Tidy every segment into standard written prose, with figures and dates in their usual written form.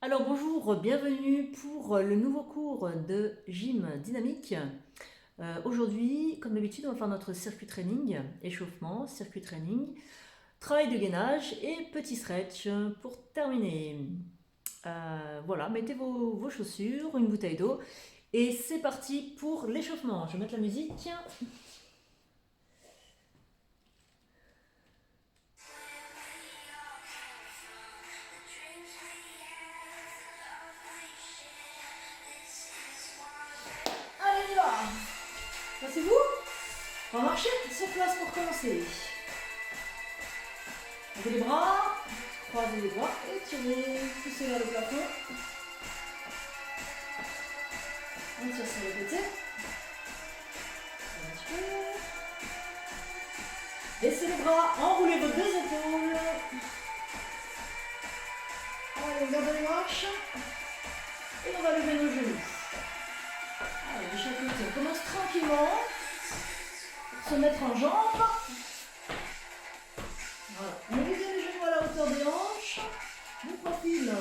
Alors bonjour, bienvenue pour le nouveau cours de gym dynamique. Aujourd'hui, comme d'habitude, on va faire notre circuit training, échauffement, circuit training, travail de gainage et petit stretch pour terminer. Voilà, mettez vos chaussures, une bouteille d'eau et c'est parti pour l'échauffement. Je vais mettre la musique. Allez, on y va. Placez-vous. On va marcher sur place pour commencer. Levez les bras, croisez les bras, étirez, poussez vers le plafond. On tire sur les côtés. Un petit peu. Baissez les bras, enroulez vos deux épaules. Allez, on garde les marches. Et on va lever nos genoux. Allez, de chaque côté, on commence tranquillement. Se mettre en jambes. Voilà. Levez bien les genoux à la hauteur des hanches. Le profil,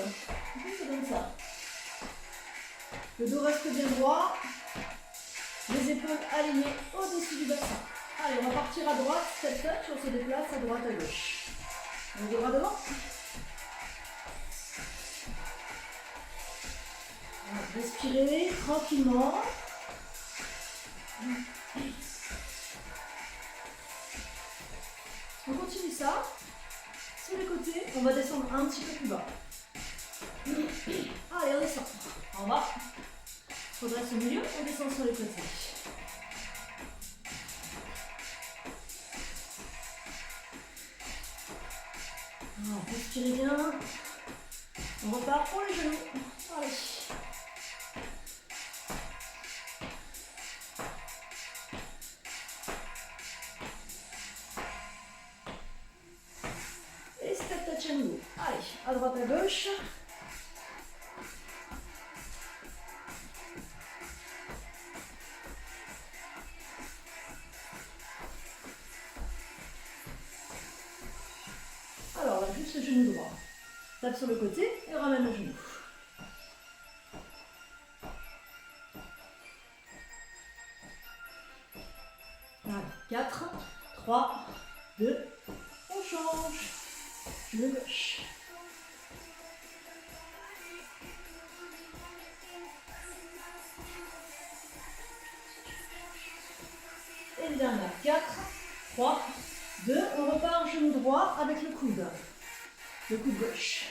juste comme ça. Le dos reste bien droit. Les épaules alignées au-dessus du bassin. Allez, on va partir à droite, step touch, on se déplace à droite, à gauche. On les bras devant. Voilà, respirez tranquillement. On continue ça. Sur les côtés, on va descendre un petit peu plus bas. Allez, on descend. En bas. On redresse au milieu, on descend sur les côtés. Voilà, respirez bien. On repart pour les genoux. Allez. Et step touch à nouveau. Allez, à droite, à gauche. Alors, on va juste le genou droit. Tape sur le côté et ramène le genou. Voilà, 4, 3, 2, on change. Genou gauche. Et le dernier, 4, 3, 2, on repart genou droit avec le coude. Le coude gauche.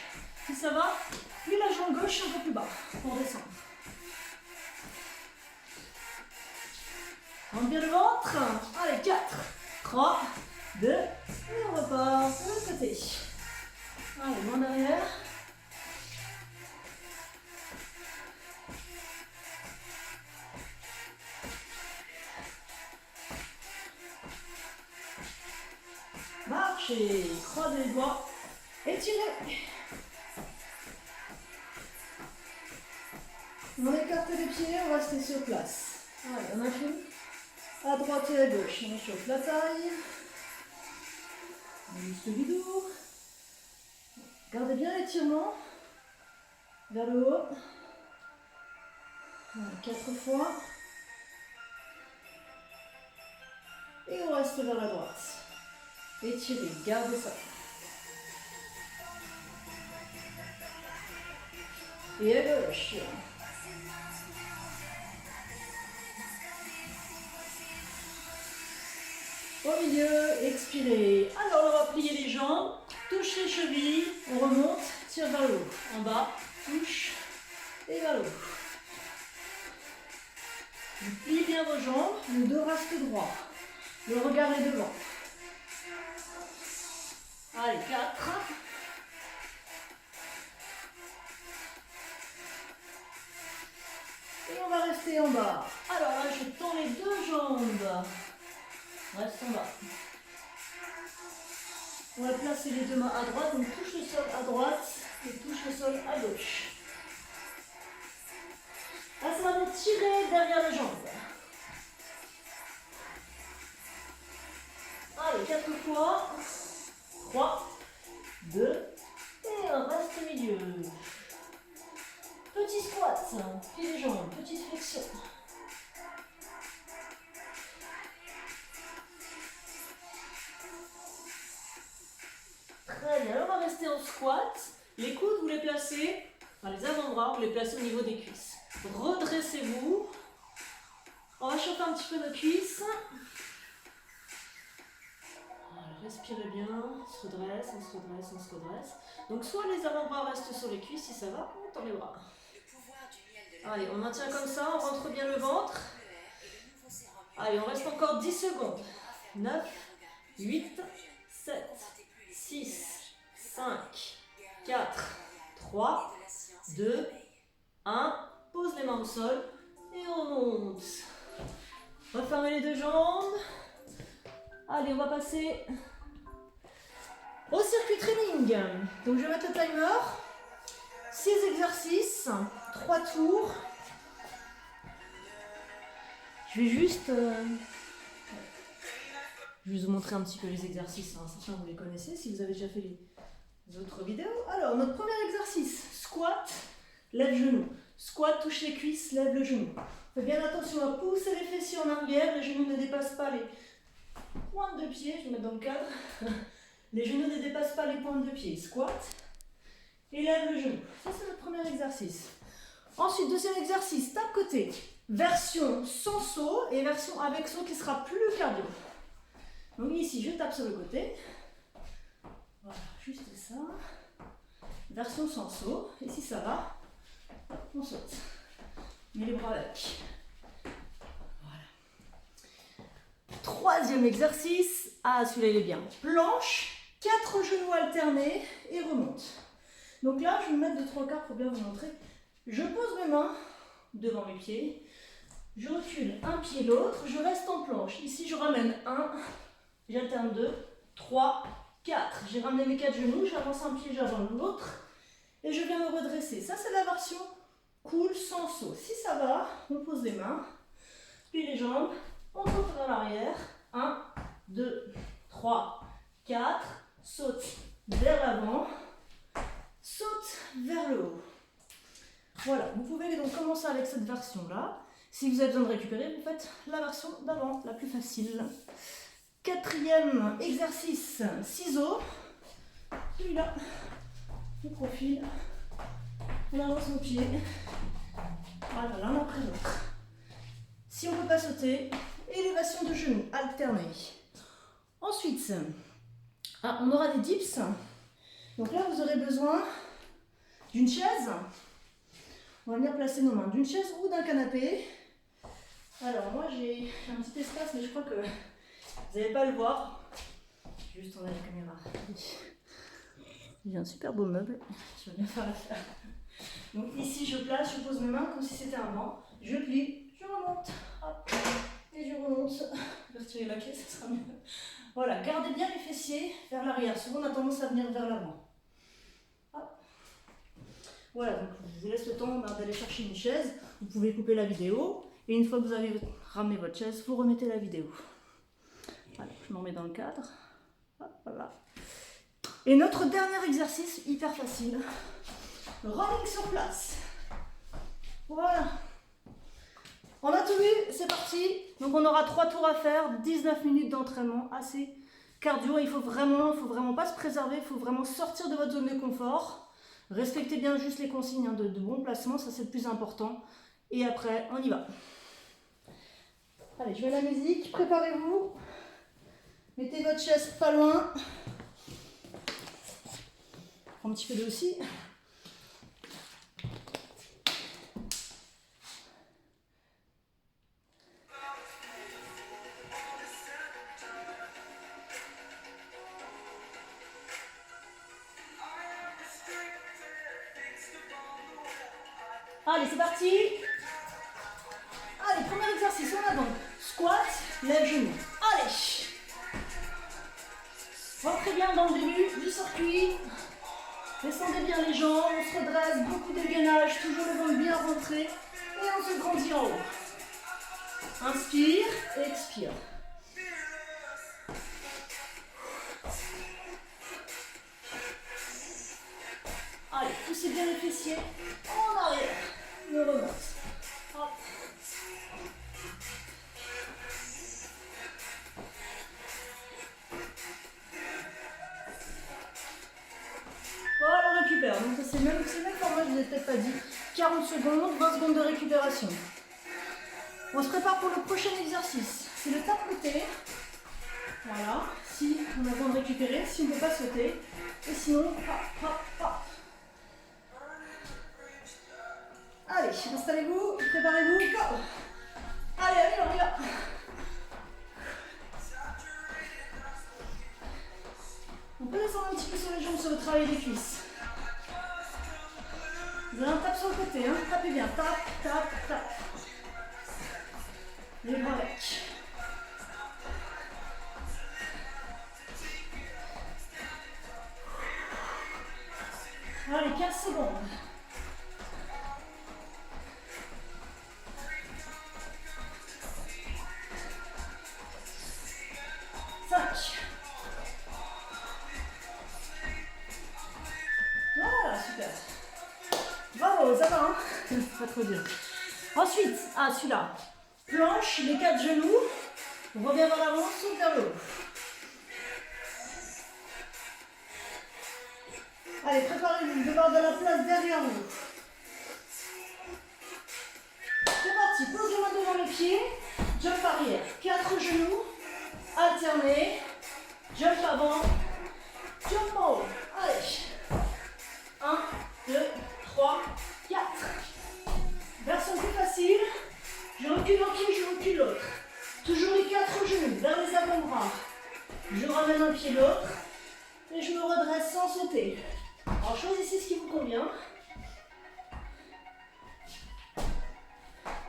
Si ça va, puis la jambe gauche un peu plus bas pour descendre. Rentre bien le ventre. Allez, 4, 3, 2, et on repart de l'autre côté. Allez, main derrière. Marchez, croisez les doigts, étirez. On écarte les pieds, on va rester sur place. Allez, on incline à droite et à gauche. On échauffe la taille. On juste le bidou. Gardez bien l'étirement vers le haut. Voilà, 4 fois. Et on reste vers la droite. Étirez, gardez ça. Et à gauche. Au milieu, expirez. Alors on va plier les jambes, touche les chevilles, on remonte, tire vers le haut. En bas, touche et vers le haut. Vous pliez bien vos jambes, le dos reste droit. Le regard est devant. Allez, 4. Et on va rester en bas. Alors là, je tends les deux jambes. Reste en bas. On va placer les deux mains à droite, donc touche le sol à droite et touche le sol à gauche. Là, ça va nous tirer derrière les jambes. Allez, 4 fois. 3, 2, et on reste au milieu. Petit squat, pieds et jambes, petite flexion. Très bien, on va rester en squat. Les coudes, vous les placez, enfin les avant-bras, vous les placez au niveau des cuisses. Redressez-vous. On va chauffer un petit peu nos cuisses. Voilà, respirez bien, on se redresse, on se redresse, on se redresse. Donc soit les avant-bras restent sur les cuisses si ça va, ou tend les bras. Allez, on maintient comme ça, on rentre bien le ventre. Allez, on reste encore 10 secondes. 9, 8, 7, 6, 5, 4, 3, 2, 1. Pose les mains au sol et on monte. Refermez les deux jambes. Allez, on va passer au circuit training. Donc je vais mettre le timer. 6 exercices, 3 tours. Je vais juste vous montrer un petit peu les exercices, hein. Sachant que vous les connaissez si vous avez déjà fait les autres vidéos. Alors, notre premier exercice, squat, lève genou. Squat, touche les cuisses, lève le genou. Faites bien attention à pousser les fessiers en arrière, les genoux ne dépassent pas les pointes de pied, je vais mettre dans le cadre. Les genoux ne dépassent pas les pointes de pied. Squat et lève le genou. Ça, c'est notre premier exercice. Ensuite, deuxième exercice, tape côté. Version sans saut et version avec saut qui sera plus cardio. Donc ici, je tape sur le côté. Voilà, juste ça. Version sans saut. Et si ça va, on saute. Mets les bras avec. Voilà. Troisième exercice. Ah, celui-là, il est bien. Planche, 4 genoux alternés et remonte. Donc là, je vais me mettre de 3 quarts pour bien vous montrer. Je pose mes mains devant mes pieds. Je recule un pied l'autre. Je reste en planche. Ici, je ramène 1. J'alterne 2, 3, 4. J'ai ramené mes 4 genoux. J'avance un pied, j'avance l'autre. Et je viens me redresser. Ça, c'est la version cool sans saut. Si ça va, on pose les mains. Puis les jambes. On saute vers l'arrière. 1, 2, 3, 4. Saute vers l'avant. Saute vers le haut. Voilà, vous pouvez donc commencer avec cette version-là. Si vous avez besoin de récupérer, vous faites la version d'avant, la plus facile. Quatrième exercice, ciseaux. Celui-là, de profil. On avance nos pieds. Voilà, l'un après l'autre. Si on ne peut pas sauter, élévation de genoux, alternée. Ensuite, on aura des dips. Donc là, vous aurez besoin d'une chaise. On va venir placer nos mains d'une chaise ou d'un canapé. Alors moi j'ai un petit espace, mais je crois que vous n'allez pas le voir. Juste tourner la caméra. J'ai un super beau meuble. Je vais bien faire l'affaire. Donc ici je place, je pose mes mains comme si c'était un banc. Je plie, je remonte. Hop, et je remonte. Je vais retirer la clé, ça sera mieux. Voilà, gardez bien les fessiers vers l'arrière. Souvent on a tendance à venir vers l'avant. Voilà, donc je vous laisse le temps d'aller chercher une chaise. Vous pouvez couper la vidéo. Et une fois que vous avez ramené votre chaise, vous remettez la vidéo. Voilà, je m'en mets dans le cadre. Hop, voilà. Et notre dernier exercice, hyper facile. Running sur place. Voilà. On a tout vu, c'est parti. Donc on aura 3 tours à faire, 19 minutes d'entraînement, assez cardio. Il faut vraiment pas se préserver, il faut vraiment sortir de votre zone de confort. Respectez bien juste les consignes de bon placement, ça c'est le plus important. Et après, on y va. Allez, je mets la musique, préparez-vous. Mettez votre chaise pas loin. Prends un petit peu d'eau aussi. Allez, c'est parti. Allez, premier exercice, on a donc squat, lève genou. Allez. Rentrez bien dans le début du circuit. Descendez bien les jambes, on se redresse, beaucoup de gainage, toujours le ventre bien rentré. Et on se grandit en haut. Inspire, expire. Allez, poussez bien les fessiers en arrière. Me remonte. Hop. Voilà, on récupère. Donc ça c'est le même format, je ne vous ai peut-être pas dit. 40 secondes, 20 secondes de récupération. On se prépare pour le prochain exercice. C'est le tapoter. Voilà, si on a besoin de récupérer, si on ne peut pas sauter. Et sinon, hop, hop, hop. Allez, installez-vous, préparez-vous, go. Allez, allez, on y va. On peut descendre un petit peu sur les jambes sur le travail des cuisses. Vous avez un tape sur le côté, hein. Tapez bien, tape, tape, tape. Les bras avec. Allez, 15 secondes. Voilà, super. Bravo, ça va, hein. Pas trop dur. Ensuite, celui-là. Planche, les 4 genoux. On revient vers l'avant, saute vers le haut. Allez, préparez-vous, de voir de la place derrière vous. C'est parti, pose les mains devant les pieds. Jump arrière. 4 genoux. Alternez. Jump avant. Jump en haut. Allez. 1, 2, 3, 4. Version plus facile. Je recule un pied, je recule l'autre. Toujours les 4 genoux vers les avant-bras. Je ramène un pied l'autre. Et je me redresse sans sauter. Alors choisissez ce qui vous convient.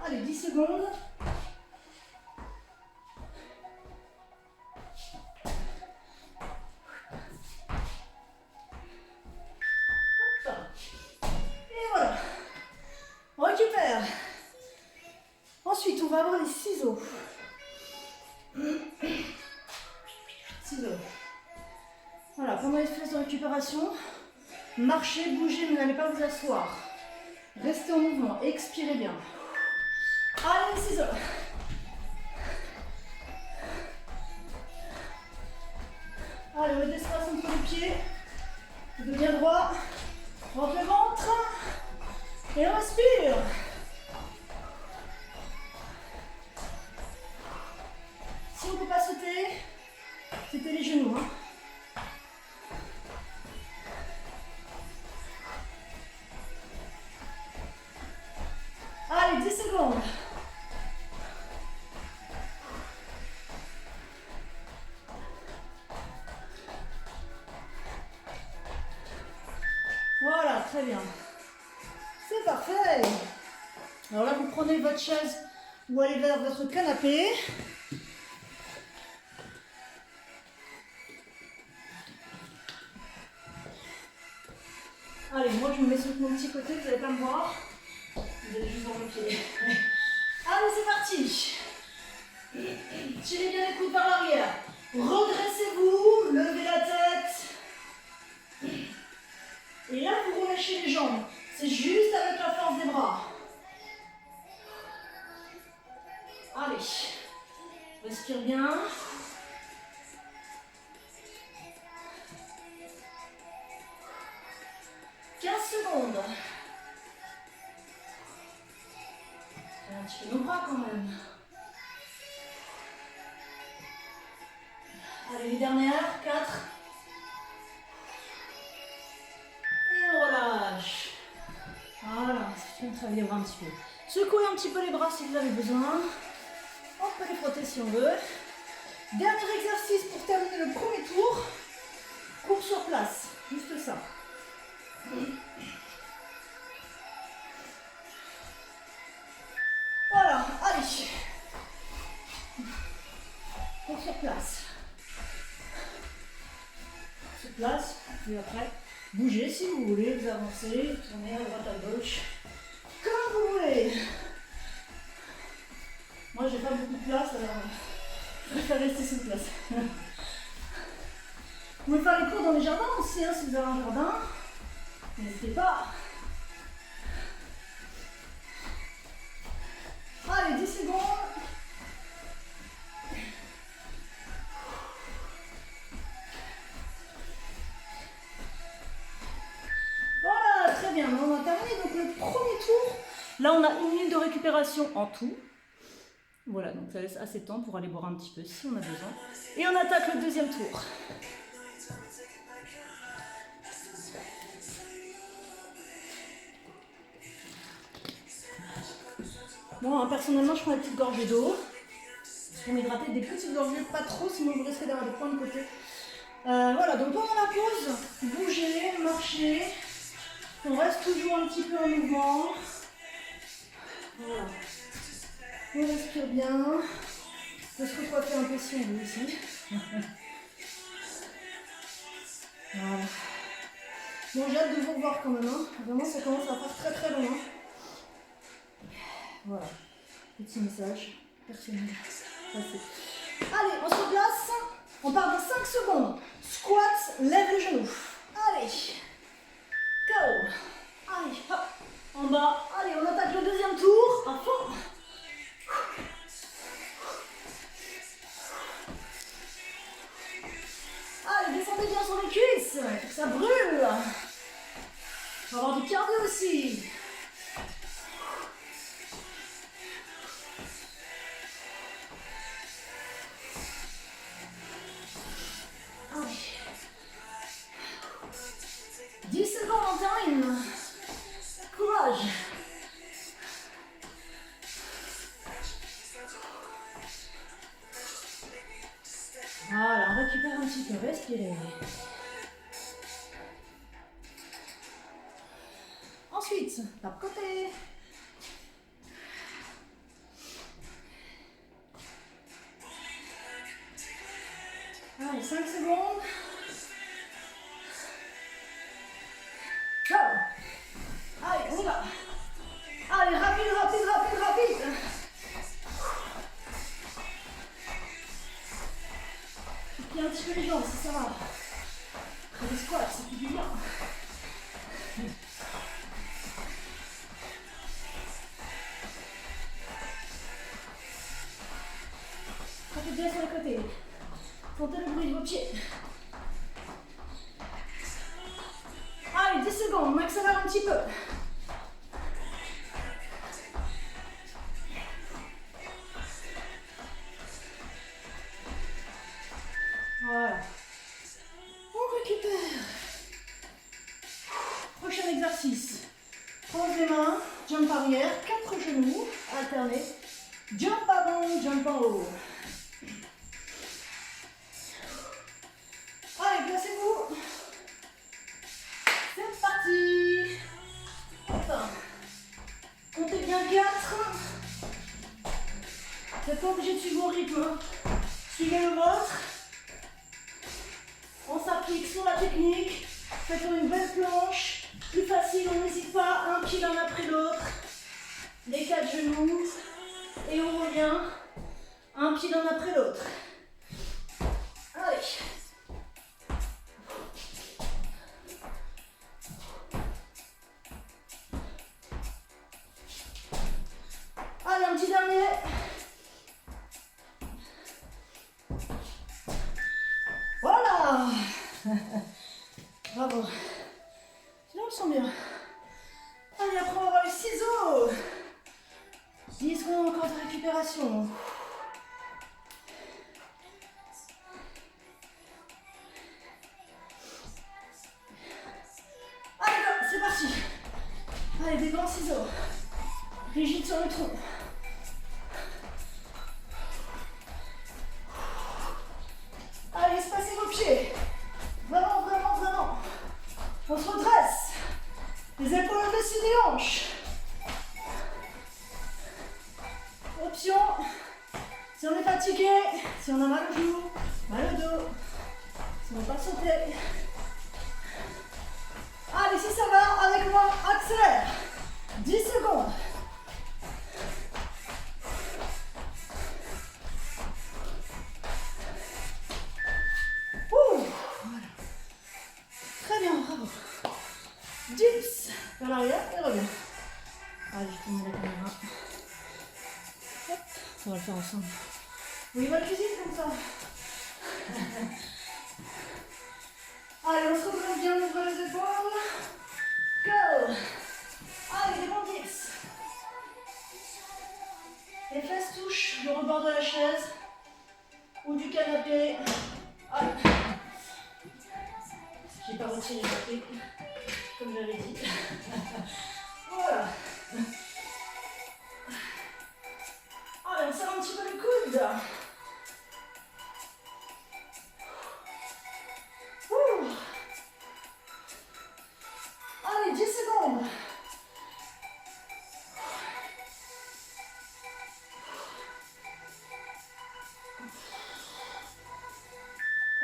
Allez, 10 secondes. Hop. Et voilà. On récupère. Ensuite, on va avoir les ciseaux. Ciseaux. Voilà, pendant les phases de récupération, marchez, bougez, mais n'allez pas vous asseoir. Restez en mouvement, expirez bien. Allez, les ciseaux. Allez, on met d'espace entre les pieds. De bien droit. Rentre le ventre. Et on respire. Si on ne peut pas sauter, c'était les genoux. Hein. Allez, 10 secondes. Voilà, très bien. C'est parfait. Alors là, vous prenez votre chaise ou allez vers votre canapé. Allez, moi je me mets sur mon petit côté, vous n'allez pas me voir. Vous allez juste dans mon pied. Allez, c'est parti. Tirez bien les coudes vers l'arrière. Redressez-vous, levez la tête. Et là, vous relâchez les jambes. C'est juste avec la force des bras. Allez. Respire bien. Secondes. Un petit peu nos bras quand même. Allez, les dernières, 4. Et on relâche. Voilà, c'est bien de travailler les bras un petit peu. Secouez un petit peu les bras si vous avez besoin. On peut les frotter si on veut. Dernier exercice pour terminer le premier tour. Cours sur place, juste ça. Voilà, allez. Cours sur place. Sur place, puis après, bougez si vous voulez, vous avancez, tournez à droite à gauche, comme vous voulez. Moi, j'ai pas beaucoup de place, alors je préfère rester sur place. Vous pouvez faire les cours dans les jardins aussi, hein, si vous avez un jardin. N'hésitez pas. Allez, 10 secondes. Voilà, très bien. On a terminé donc le premier tour. Là, on a 1 minute de récupération en tout. Voilà, donc ça laisse assez de temps pour aller boire un petit peu si on a besoin. Et on attaque le deuxième tour. Bon, personnellement, je prends des petites gorgées d'eau. Pour m'hydrater, des petites gorgées, pas trop, sinon vous risquez d'avoir des points de côté. Voilà, donc pendant la pause, bougez, marchez. On reste toujours un petit peu en mouvement. Voilà. On respire bien. On se recoiffer un peu si on veut ici. Voilà. Bon, j'ai hâte de vous revoir quand même. Hein. Vraiment, ça commence à faire très très long. Hein. Voilà. Petit message personnel. Allez, on se replace. On part dans 5 secondes. Squat, lève le genou. Allez. Go. Allez, hop. En bas. Allez, on attaque le deuxième tour. À fond. Allez, descendez bien sur les cuisses. Pour que ça brûle. On va avoir du cardio aussi. Allez. 10 secondes en termine. Courage. Voilà, on récupère un petit peu, respirez. Ensuite, tape côté. Allez, 5 secondes. Go. Allez, on y va. Allez, rapide, rapide, rapide, rapide. Il y a un petit peu les jambes, si ça va. Après les squats, c'est plus du bien. Faites bien sur le côté. Sentez le bruit de vos pieds. Allez, 10 secondes, on accélère un petit peu. Voilà. On récupère. Prochain exercice. Pose les mains, jump arrière, 4 genoux, alternés. Jump avant, jump en haut. Allez, placez-vous. C'est parti. Enfin, comptez bien 4. Vous n'êtes pas obligé de suivre au rythme. Hein. Suivez le vôtre. On s'applique sur la technique. Faites une belle planche. Plus facile, on n'hésite pas. Un pied l'un après l'autre. Les 4 genoux. Et on revient. Un pied l'un après l'autre. Allez. Allez, un petit dernier. Voilà. Bravo. Là, on le sent bien. Allez, après, on va avoir les ciseaux. 10 secondes encore de récupération. Allez, go, c'est parti. Allez, des grands ciseaux. Rigide sur le tronc. Allez, espacez vos pieds. Vraiment, vraiment, vraiment. On se redresse. Les épaules au-dessus des hanches. Option. Si on est fatigué, si on a mal au genou, mal au dos, si on ne va pas sauter. Allez, si ça va, avec moi, accélère. 10 secondes. Ouh, voilà. Très bien, bravo. 10, vers l'arrière et reviens. Allez, je tourne la caméra. Hop, on va le faire ensemble. Oui, va cuisine comme ça. Allez, on se retrouve bien, on ouvre les épaules. Go. Allez, des bons dips. Les fesses touchent le rebord de la chaise ou du canapé. Allez. J'ai pas retiré les pieds, comme j'avais dit. Voilà. Allez, on serre un petit peu les coudes. Allez, 10 secondes.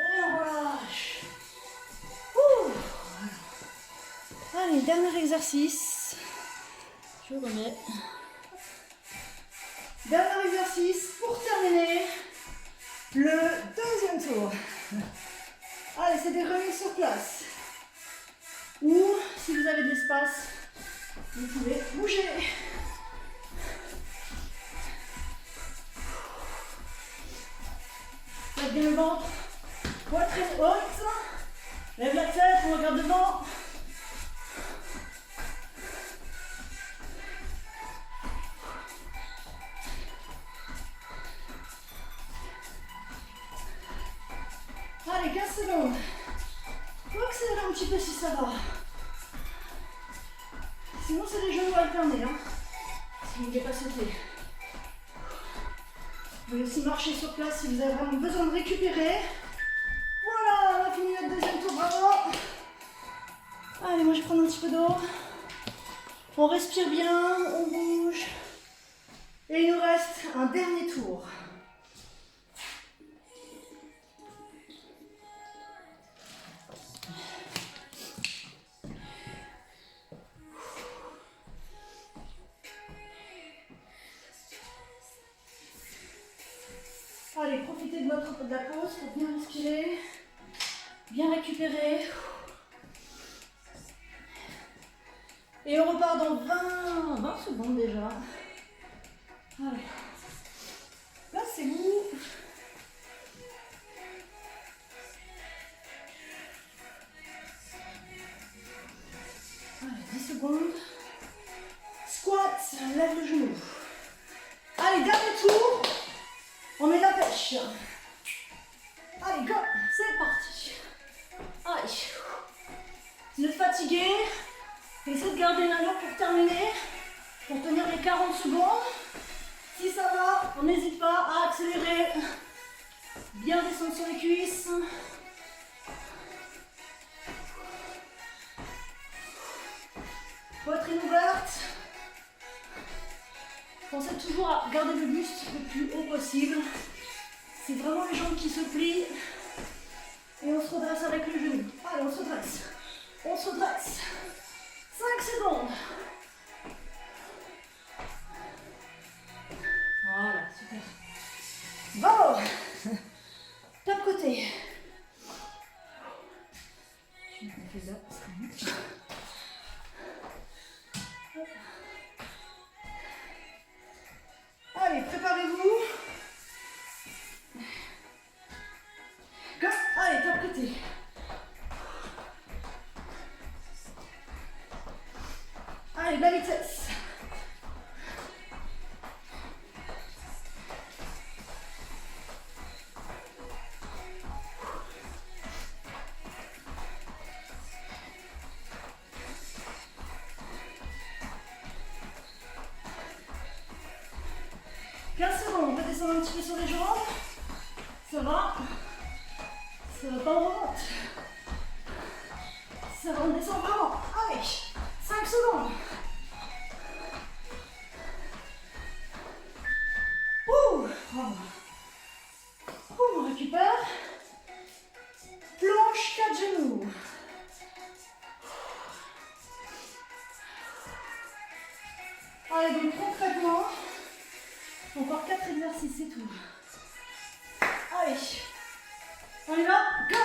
Et on relâche. Allez, dernier exercice. Je remets. Dernier exercice pour terminer le deuxième tour. Allez, c'est des remises sur place. Ou, si vous avez de l'espace, vous pouvez bouger. Faites bien le ventre. Poitrine haute. Lève la tête, on regarde devant. Allez, 15 secondes. Faut accélérer un petit peu si ça va. Sinon, c'est des genoux alternés. Hein, si vous ne voulez pas sauter. Vous pouvez aussi marcher sur place si vous avez vraiment besoin de récupérer. Voilà, on a fini notre deuxième tour. Bravo. Allez, moi je vais prendre un petit peu d'eau. On respire bien, on bouge. Et il nous reste un dernier tour. Allez, profitez de la pause pour bien respirer, bien récupérer. Et on repart dans 20 secondes déjà. Allez. Là, c'est vous. Allez, 10 secondes. Squat, lève le genou. Allez, dernier tour. On met la pêche. Allez, go, c'est parti. Allez. Si vous êtes fatigué, essayez de garder l'allure pour terminer, pour tenir les 40 secondes. Si ça va, on n'hésite pas à accélérer. Bien descendre sur les cuisses. Poitrine ouverte. Pensez toujours à garder le buste le plus haut possible. C'est vraiment les jambes qui se plient. Et on se redresse avec le genou. Allez, on se redresse. On se redresse. 5 secondes. Voilà, super. Bravo. Top côté. Je vais faire là, c'est bon. Allez, préparez-vous. Go. Allez, top côté. Allez, de la vitesse. On peut descendre un petit peu sur les jambes. Ça va. Ça va pas, on remonte. Ça va, on descend vraiment. Allez, 5 secondes. Ouh, on récupère. Planche, 4 genoux. Allez, donc concrètement, encore 4 exercices, c'est tout. Allez, on y va, go!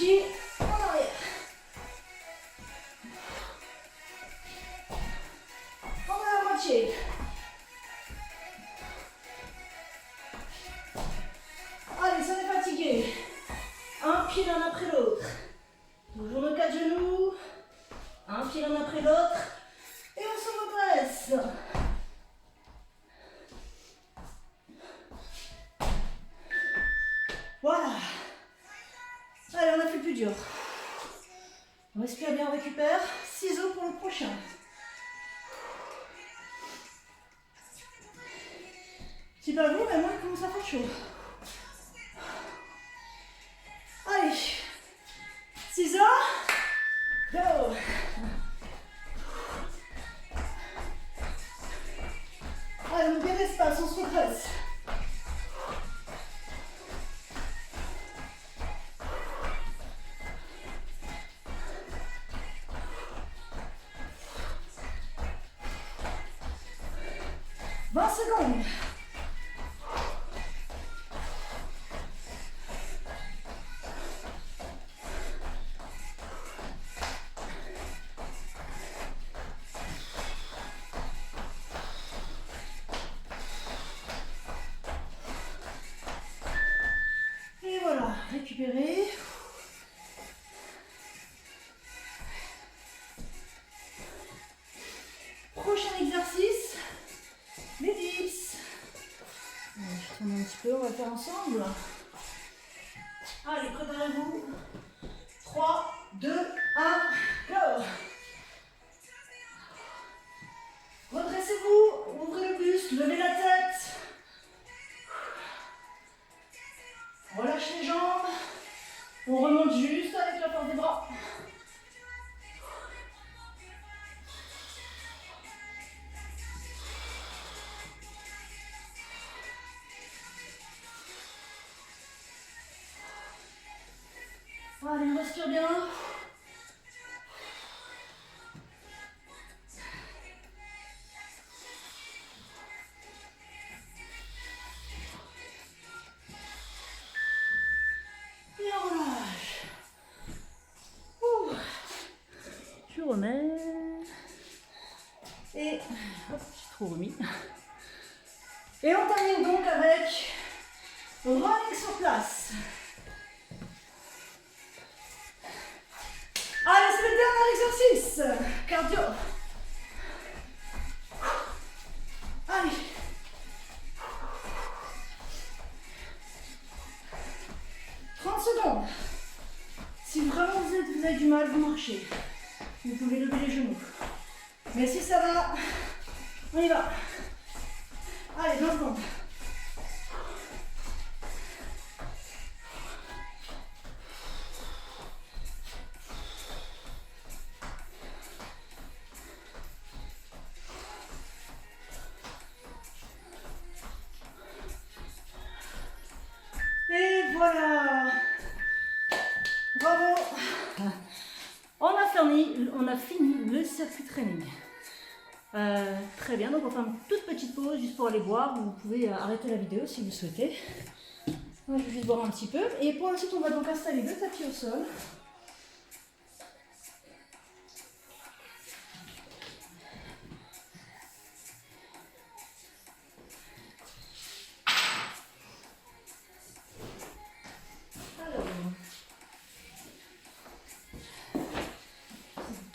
pied en arrière. On est à moitié. Allez, ça est fatigué. Un pied l'un après l'autre. Toujours nos 4 genoux. Un pied l'un après l'autre. Et on se redresse. Voilà. Allez, on a fait le plus dur. On respire bien, on récupère. Ciseaux pour le prochain. C'est pas vous, mais moi, il commence à faire chaud. Allez. Ciseaux. Go. Allez, on a bien d'espace, on se redresse. Secondes. Et voilà, récupérer. Prochain exercice, les dips. Je tourne un petit peu, on va faire ensemble. Allez, préparez-vous. 3, 2, 1, go. Redressez-vous, ouvrez le buste, levez la tête. Relâchez les jambes. On remonte juste avec la force des bras. Allez, on respire bien. Et on relâche. Ouh. Je remets. Et hop, j'ai trop remis. Et on termine donc avec running sur place. Allez, c'est le dernier exercice. Cardio. Allez. Secondes. Si vraiment vous avez du mal, vous marchez. Vous pouvez lever les genoux. Mais si ça va, on y va. Allez, 20 secondes. Et voilà. Bravo. On a fini le circuit training. Très bien, donc on va faire une toute petite pause juste pour aller boire. Vous pouvez arrêter la vidéo si vous souhaitez. Moi, je vais juste boire un petit peu. Et pour ensuite, on va donc installer le tapis au sol.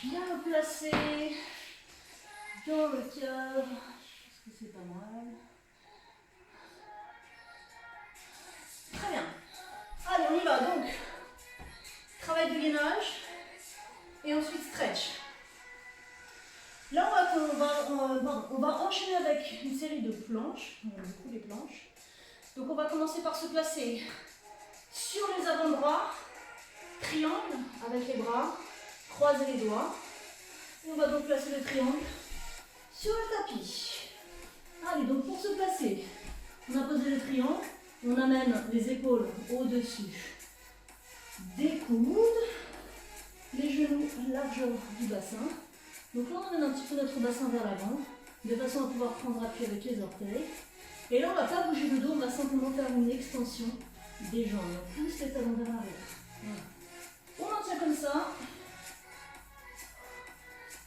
Bien placé dans le cadre. Je pense que c'est pas mal. Très bien. Allez, on y va donc. Travail de gainage et ensuite stretch. Là, on va enchaîner avec une série de planches. On aime beaucoup les planches. Donc, on va commencer par se placer sur les avant-bras, triangle avec les bras, croiser les doigts. Et on va donc placer le triangle sur le tapis. Allez, donc pour se placer, on a posé le triangle, on amène les épaules au-dessus des coudes, les genoux largeur du bassin. Donc là, on amène un petit peu notre bassin vers l'avant, de façon à pouvoir prendre appui avec les orteils. Et là, on ne va pas bouger le dos, on va simplement faire une extension des jambes. On pousse les talons vers l'arrière. Voilà. On maintient comme ça.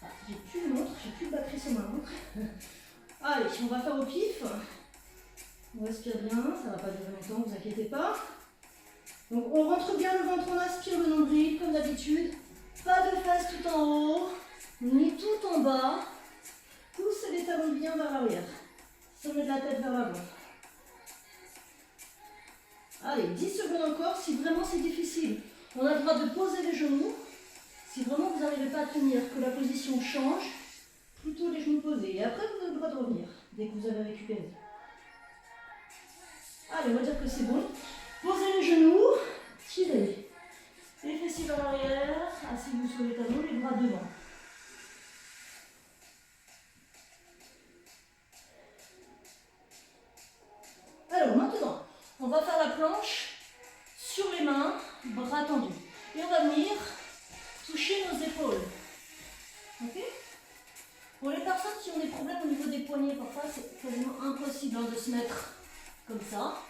Ah, j'ai plus de montre, j'ai plus de batterie sur ma montre. Allez, on va faire au pif. On respire bien, ça ne va pas durer longtemps, ne vous inquiétez pas. Donc on rentre bien le ventre, on aspire le nombril comme d'habitude. Pas de fesses tout en haut, ni tout en bas. Poussez les talons bien vers l'arrière. Sommet de la tête vers l'avant. Allez, 10 secondes encore, si vraiment c'est difficile. On a le droit de poser les genoux. Si vraiment vous n'arrivez pas à tenir, que la position change, plutôt les genoux posés. Et après, vous avez le droit de revenir, dès que vous avez récupéré. Allez, on va dire que c'est bon. Posez les genoux, tirez. Les fessiers vers l'arrière, asseyez-vous sur les talons, les bras devant. Alors maintenant, on va faire la planche sur les mains, bras tendus. Et on va venir toucher nos épaules. Ok? Pour les personnes qui ont des problèmes au niveau des poignets, parfois c'est quasiment impossible de se mettre comme ça.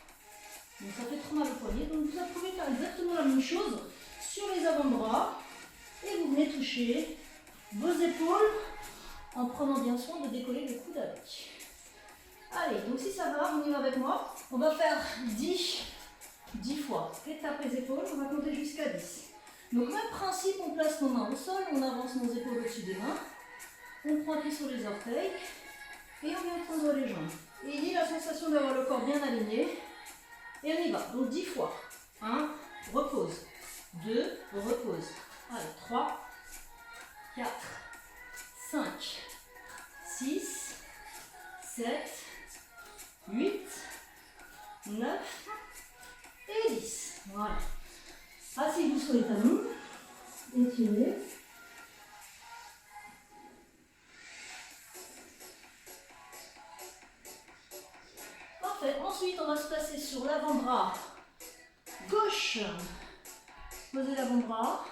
Donc ça fait trop mal au poignet. Donc vous pouvez faire exactement la même chose sur les avant-bras. Et vous venez toucher vos épaules en prenant bien soin de décoller le coude avec. Allez, donc si ça va, on y va avec moi. On va faire 10 fois. Étape les épaules, on va compter jusqu'à 10. Donc même principe, on place nos mains au sol, on avance nos épaules au-dessus des mains. On prend pied sur les orteils et on vient prendre les jambes. Et ayez la sensation d'avoir le corps bien aligné. Et on y va. Donc 10 fois. 1, repose. 2, repose. Allez, 3, 4, 5, 6, 7, 8, 9 et 10. Voilà. Asseyez-vous sur les talons. Étirez. Parfait. Ensuite, on va se placer sur l'avant-bras gauche. Posez l'avant-bras.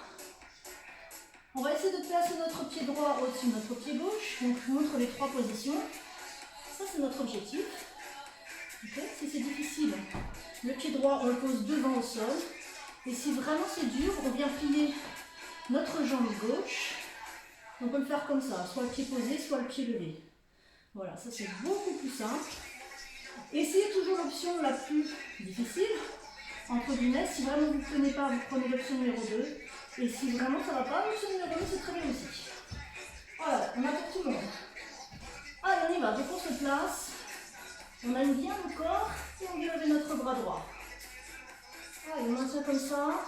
On va essayer de placer notre pied droit au-dessus de notre pied gauche. Donc, je vous montre les 3 positions. Ça, c'est notre objectif. Okay. Si c'est difficile, le pied droit, on le pose devant au sol. Et si vraiment c'est dur, on vient plier notre jambe gauche. On peut le faire comme ça, soit le pied posé, soit le pied levé. Voilà, ça c'est beaucoup plus simple. Essayez toujours l'option la plus difficile, entre guillemets. Si vraiment vous ne tenez pas, vous prenez l'option numéro 2. Et si vraiment ça ne va pas, l'option numéro 2, c'est très bien aussi. Voilà, on a pour tout le monde. Allez, on y va. Donc on se place, on aligne bien le corps et on vient lever notre bras droit. Allez, on maintient comme ça.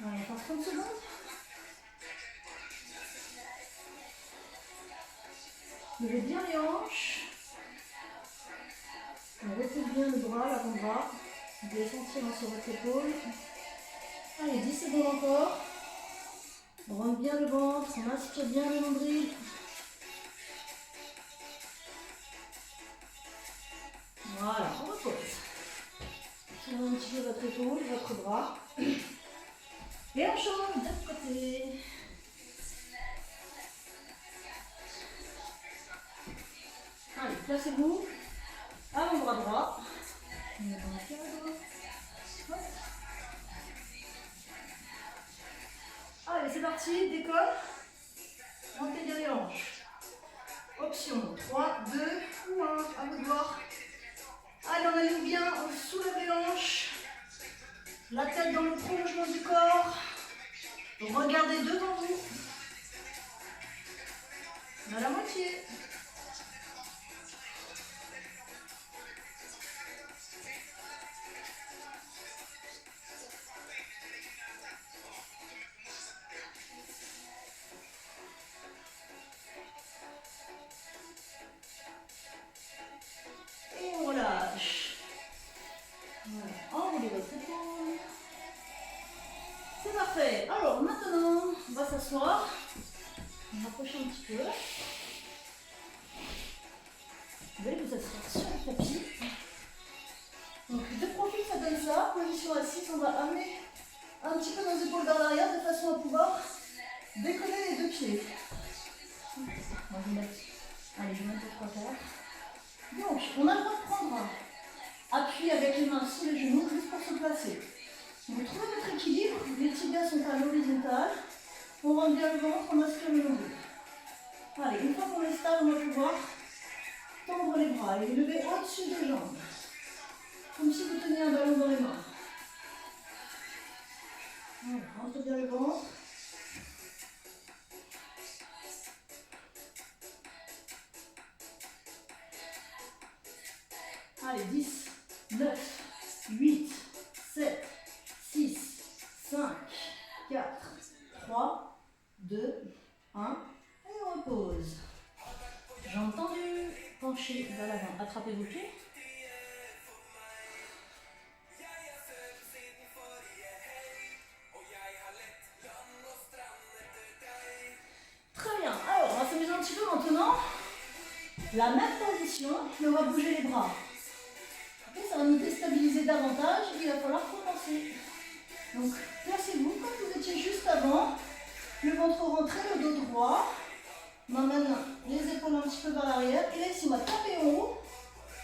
On va faire 30 secondes. Levez bien les hanches. On repousse bien le bras, l'avant-bras. Vous allez sentir sur votre épaule. Allez, 10 secondes encore. On rentre bien le ventre, on inspire bien le nombril. Voilà, on repose. Tirez un petit peu votre épaule, votre bras. Et on change de côté. Allez, placez-vous. Avant-bras droit. On est dans le cadre. Hop. Allez, c'est parti, décolle. Rentrez bien les hanches. Option 3, 2 ou 1, à vous de voir. Allez, on aligne bien, on soulève les hanches. La tête dans le prolongement du corps. Regardez devant vous. À la moitié. Et on relâche. Voilà. Enroulez votre épaule. C'est parfait. Alors maintenant, on va s'asseoir. On va approcher un petit peu. Vous allez vous asseoir sur le tapis. Donc de profil, ça donne ça. Position assise, on va amener un petit peu nos épaules vers l'arrière de façon à pouvoir décoller les deux pieds. Allez, je vais mettre 3 quarts. Donc, on a le droit de prendre Appui avec les mains sous les genoux, juste pour se placer. Vous trouvez votre équilibre, les tibias sont à l'horizontale. On rentre bien le ventre, on aspire le nombril. Allez, une fois qu'on est stable, on va pouvoir tendre les bras et les lever au-dessus des jambes. Comme si vous teniez un ballon dans les mains. Voilà, rentre bien le ventre. Allez, 10, 9, 8, 7, 6, 5, 4, 3, 2, 1. Et on repose. Jambes tendues, penchez vers l'avant. Attrapez vos pieds. Très bien. Alors, on va s'amuser un petit peu maintenant. La même position, mais on va bouger les bras. Okay, ça va nous déstabiliser davantage. Il va falloir compenser. Donc, placez-vous comme vous étiez juste avant. Le ventre rentré, le dos droit. On emmène les épaules un petit peu vers l'arrière. Et là, ici, on va taper en haut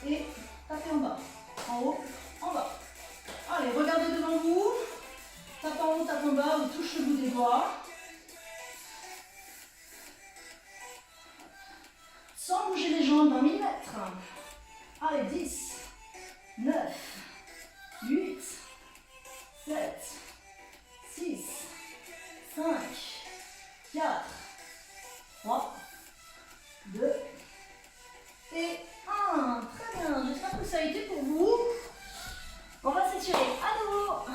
et taper en bas. En haut, en bas. Allez, regardez devant vous. Tape en haut, tape en bas. On touche le bout des doigts. Sans bouger les jambes d'un millimètre. Allez, 10, 9, 8, 7, 6, 5, 4, 3, 2 et 1. Très bien, j'espère que ça a été pour vous. On va s'étirer à nouveau.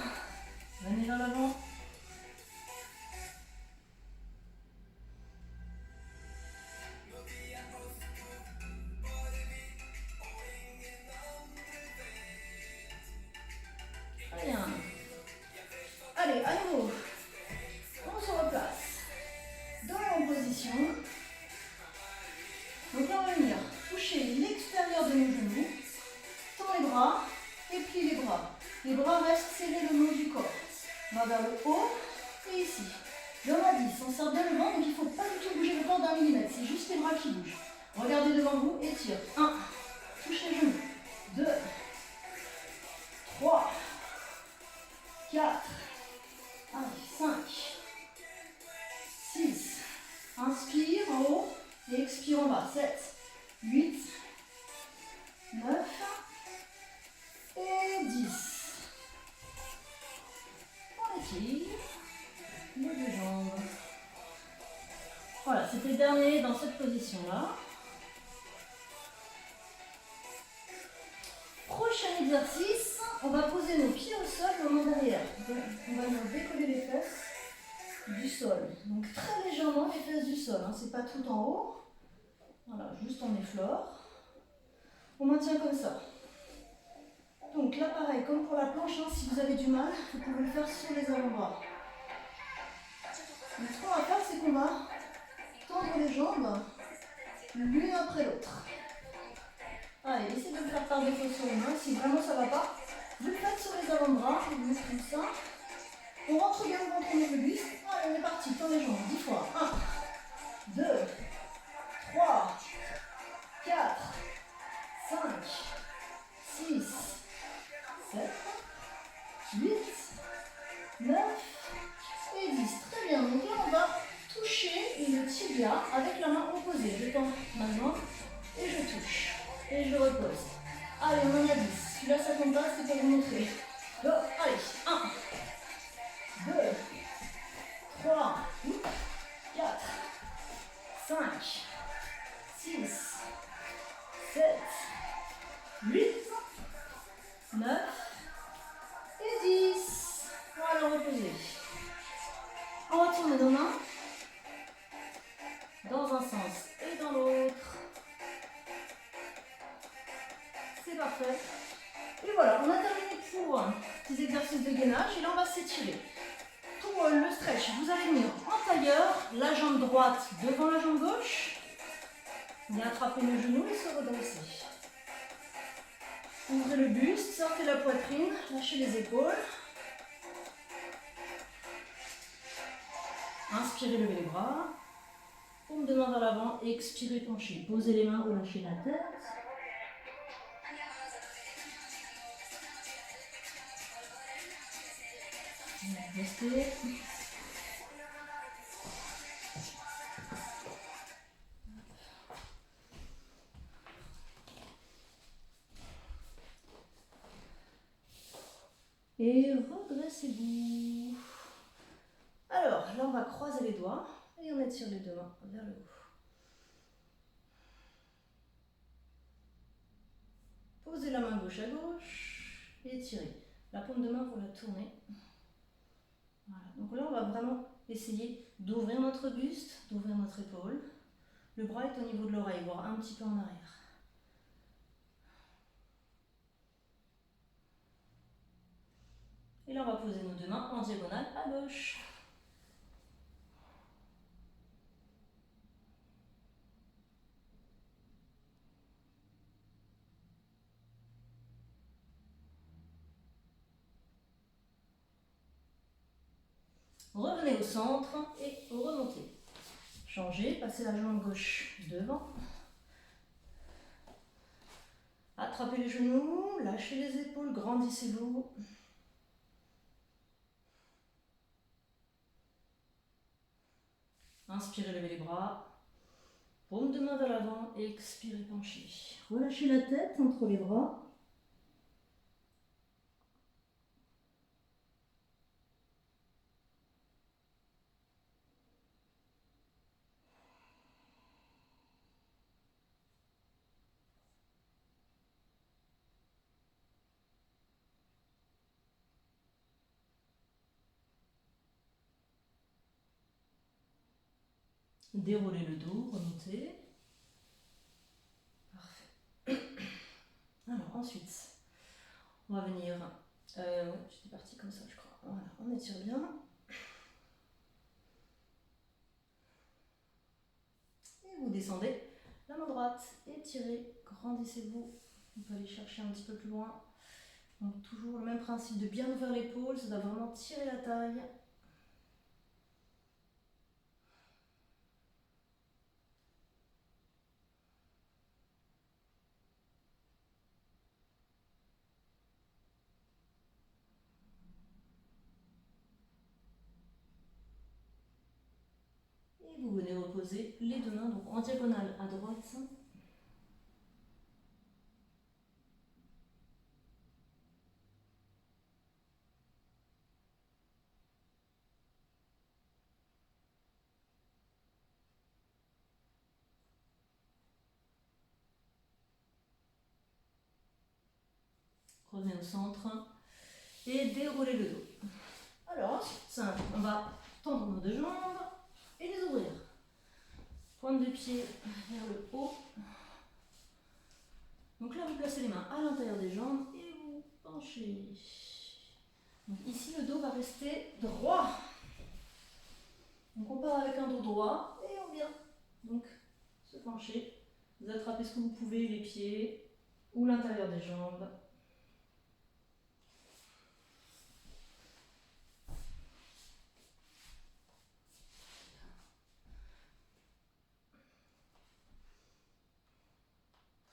Venez vers l'avant. Très bien. Allez, à nouveau. On se replace dans la même position. Donc là, on va venir toucher l'extérieur de nos genoux. Tend les bras et plie les bras. Les bras restent serrés le long du corps. On va vers le haut et ici. Là, on a 10. On serre bien le ventre, donc il ne faut pas du tout bouger le corps d'un millimètre. C'est juste les bras qui bougent. Regardez devant vous, étire. 1. Touche les genoux. 2. 3. 4. Allez, 5. 6. Inspire en haut et expire en bas. 7. 8. 9. Et 10. On étire les deux jambes. Voilà, c'était le dernier dans cette position-là. Prochain exercice, on va poser nos pieds au sol, nos mains derrière. On va nous décoller les fesses du sol. Donc très légèrement les fesses du sol, hein. C'est pas tout en haut. Voilà, juste on effleure. On maintient comme ça. Donc là pareil, comme pour la planche, hein, si vous avez du mal, vous pouvez le faire sur les avant-bras. Donc ce qu'on va faire, c'est qu'on va tendre les jambes l'une après l'autre. Allez, essayez de le faire par défaut sur les mains. Si vraiment ça ne va pas, vous le faites sur les avant-bras. Vous mettez comme ça. On rentre bien le ventre, on ouvre le buste. Allez, on est parti. Tends les jambes 10 fois. 1, 2, 3, 4, 5, 6, 7, 8, 9 et 10. Très bien. Donc là, on va toucher le tibia avec la main opposée. Je tends ma jambe et je touche. Et je le repose. Allez, on en a 10. Celui-là, ça compte pas, c'est pour vous montrer. Go. Allez, 1, 2, 3, 4, 5, 6, 7, 8, 9 et 10. Voilà, reposez. On retourne nos mains dans un sens et dans l'autre. C'est parfait. Et voilà, on a terminé pour ces exercices de gainage. Et là, on va s'étirer. Pour le stretch, vous allez venir en tailleur, la jambe droite devant la jambe gauche. Bien attraper le genou et se redresser. Ouvrez le buste, sortez la poitrine, lâchez les épaules. Inspirez, levez les bras. Paume de main vers l'avant, expirez, penchez. Posez les mains ou lâchez la tête. Restez. Et redressez-vous. Alors, là on va croiser les doigts et on étire les deux mains vers le haut. Posez la main gauche à gauche et étirez. La paume de main, vous la tournez. Voilà. Donc là, on va vraiment essayer d'ouvrir notre buste, d'ouvrir notre épaule. Le bras est au niveau de l'oreille, voire un petit peu en arrière. Et là, on va poser nos deux mains en diagonale à gauche. Revenez au centre et remontez. Changez, passez la jambe gauche devant. Attrapez les genoux, lâchez les épaules, grandissez-vous. Inspirez, levez les bras. Paume de main vers l'avant et expirez, penchez. Relâchez la tête entre les bras. Déroulez le dos, remontez. Parfait. Alors ensuite, on va venir... j'étais partie comme ça, je crois. Voilà, on étire bien. Et vous descendez la main droite, étirez, grandissez-vous. On peut aller chercher un petit peu plus loin. Donc toujours le même principe de bien ouvrir l'épaule, ça doit vraiment tirer la taille. Et vous venez reposer les deux mains donc en diagonale à droite. Revenez au centre et déroulez le dos. Alors ensuite, on va tendre nos deux jambes et les ouvrir. Pointe de pied vers le haut. Donc là, vous placez les mains à l'intérieur des jambes et vous penchez. Donc ici, le dos va rester droit. Donc on part avec un dos droit et on vient donc se pencher. Vous attrapez ce que vous pouvez, les pieds ou l'intérieur des jambes.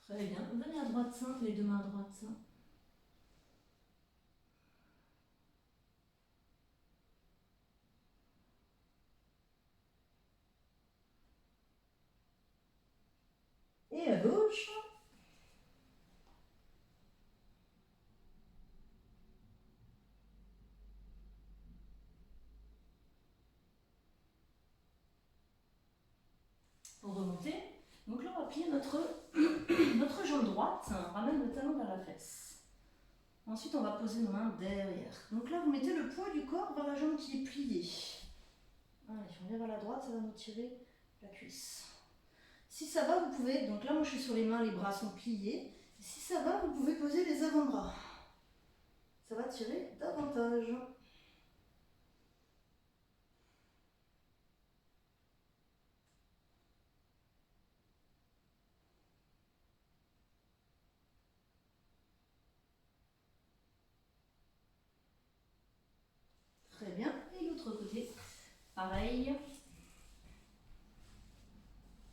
Très bien. Venez à droite, les deux mains à droite. Et à gauche. Pour remonter. Donc là, on va plier notre jambe droite. Ramène le talon vers la fesse. Ensuite, on va poser nos mains derrière. Donc là, vous mettez le poids du corps vers la jambe qui est pliée. Allez, on vient vers la droite, ça va nous tirer la cuisse. Si ça va, vous pouvez, donc là moi je suis sur les mains, les bras sont pliés. Si ça va, vous pouvez poser les avant-bras. Ça va tirer davantage. Très bien. Et l'autre côté, pareil.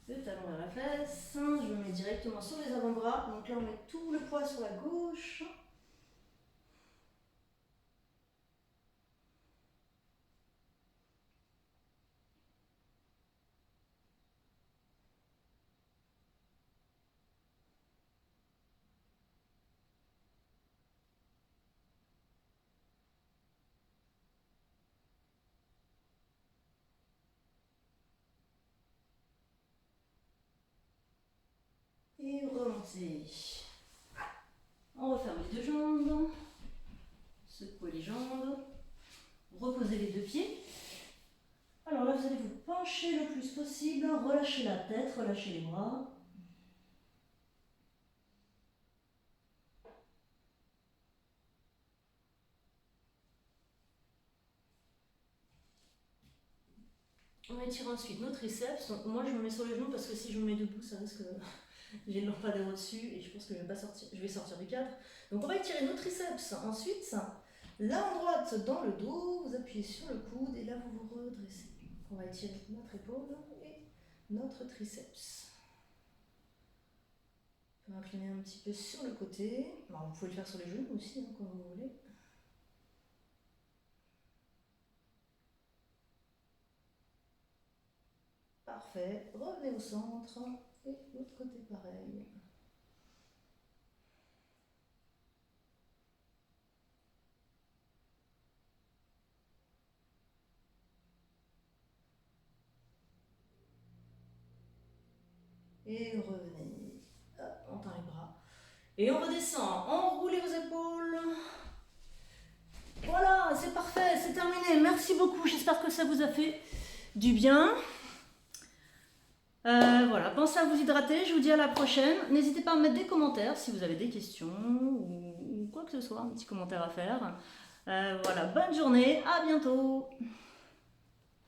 Le talon vers la fesse. Je me mets directement sur les avant-bras. Donc là on met tout le poids sur la gauche. santé. On referme les deux jambes. Secouez les jambes. Reposez les deux pieds. Alors là, vous allez vous pencher le plus possible. Relâchez la tête, relâchez les bras. On va étirer ensuite nos triceps. Donc, moi, je me mets sur les genoux parce que si je me mets debout, ça risque de... J'ai le lampadaire au-dessus et je pense que je vais pas sortir. Je vais sortir du cadre. Donc, on va étirer nos triceps. Ensuite, la main droite dans le dos. Vous appuyez sur le coude et là, vous vous redressez. On va étirer notre épaule et notre triceps. On va incliner un petit peu sur le côté. Alors, vous pouvez le faire sur les genoux aussi, hein, comme vous voulez. Parfait. Revenez au centre. Et l'autre côté pareil. Et revenez. Hop, on tend les bras. Et on redescend. Enroulez vos épaules. Voilà, c'est parfait, c'est terminé. Merci beaucoup. J'espère que ça vous a fait du bien. Voilà, pensez à vous hydrater. Je vous dis à la prochaine. N'hésitez pas à me mettre des commentaires si vous avez des questions ou quoi que ce soit, un petit commentaire à faire. Voilà, bonne journée. À bientôt.